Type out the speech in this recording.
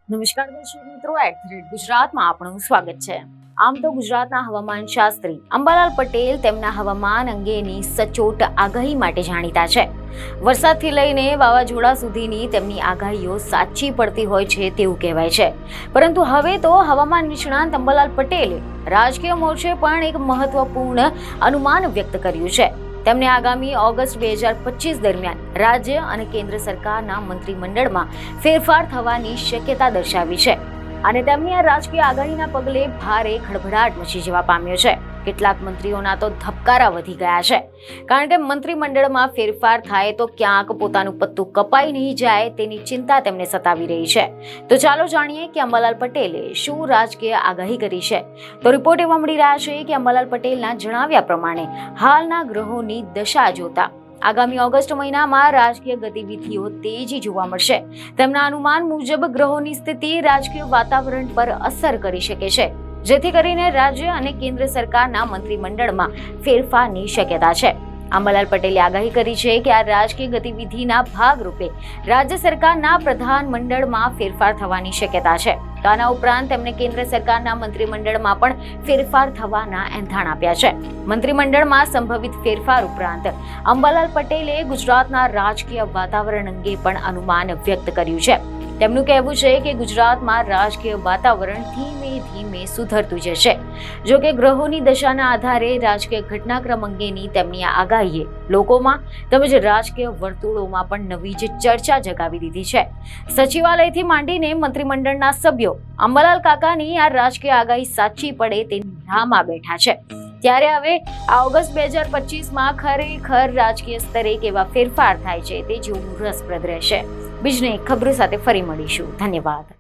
નમસ્કાર દર્શક મિત્રો, ગુજરાતમાં આપણું સ્વાગત છે। આમ તો ગુજરાતના હવામાન શાસ્ત્રી અંબાલાલ પટેલ તેમના હવામાન અંગેની સચોટ આગાહી માટે જાણીતા છે। વરસાદથી લઈને વાવાઝોડા સુધીની તેમની આગાહીઓ સાચી પડતી હોય છે તેવું કહેવાય છે। પરંતુ હવે તો હવામાન નિષ્ણાંત અંબાલાલ પટેલે રાજકીય મોરચે પણ એક મહત્વપૂર્ણ અનુમાન વ્યક્ત કર્યું છે। તેમણે આગામી ઓગસ્ટ 2025 દરમિયાન રાજ્ય અને કેન્દ્ર સરકારના મંત્રીમંડળમાં ફેરફાર થવાની શક્યતા દર્શાવી છે અને તેમની આ રાજકીય આગાહીના પગલે ભારે ખળભળાટ મચી જવા પામ્યો છે। કેટલાક મંત્રીઓના તો ધબકારા વધી ગયા છે, કારણ કે મંત્રીમંડળમાં ફેરફાર થાય તો ક્યાંક પોતાનું પત્તું કપાઈ નહીં જાય તેની ચિંતા તેમને સતાવી રહી છે। તો ચાલો જાણીએ કે અંબાલાલ પટેલે શું રાજકીય આગાહી કરી છે। તો રિપોર્ટ એવા મળી રહ્યા છે કે અંબાલાલ પટેલના જણાવ્યા પ્રમાણે હાલના ગ્રહોની દશા જોતા આગામી ઓગસ્ટ મહિનામાં રાજકીય ગતિવિધિઓ તેજી જોવા મળશે। તેમના અનુમાન મુજબ ગ્રહોની સ્થિતિ રાજકીય વાતાવરણ પર અસર કરી શકે છે, જેથી કરીને રાજ્ય અને કેન્દ્ર સરકારના મંત્રીમંડળમાં ફેરફારની શક્યતા છે। અંબાલાલ પટેલે આગાહી કરી છે કે આ રાજકીય ગતિવિધિના ભાગરૂપે રાજ્ય સરકારના પ્રધાનમંડળમાં ફેરફાર થવાની શક્યતા છે। આના ઉપરાંત તેમણે કેન્દ્ર સરકારના મંત્રીમંડળમાં પણ ફેરફાર થવાના એંધાણ આપ્યા છે। મંત્રીમંડળમાં સંભવિત ફેરફાર ઉપરાંત અંબાલાલ પટેલે ગુજરાતના રાજકીય વાતાવરણ અંગે પણ અનુમાન વ્યક્ત કર્યું છે। તેમનું કહેવું છે કે ગુજરાતમાં રાજકીય વાતાવરણ ધીમે ધીમે સુધરતું જશે। જો કે ગ્રહોની દશાના આધારે રાજકીય ઘટનાક્રમ અંગેની તેમની આ આગાહીએ લોકોમાં તેમજ રાજકીય વર્તુળોમાં પણ નવી જ ચર્ચા જગાવી દીધી છે। સચિવાલયથી માંડીને મંત્રીમંડળના સભ્યો અંબાલાલ કાકાની આ રાજકીય આગાહી સાચી પડે તેની રાહમાં બેઠા છે। ત્યારે હવે આ ઓગસ્ટ 2025માં ખરેખર રાજકીય સ્તરે કેવા ફેરફાર થાય છે તે જોવું રસપ્રદ રહેશે। બીજને ખબરો સાથે ફરી મળીશું। ધન્યવાદ।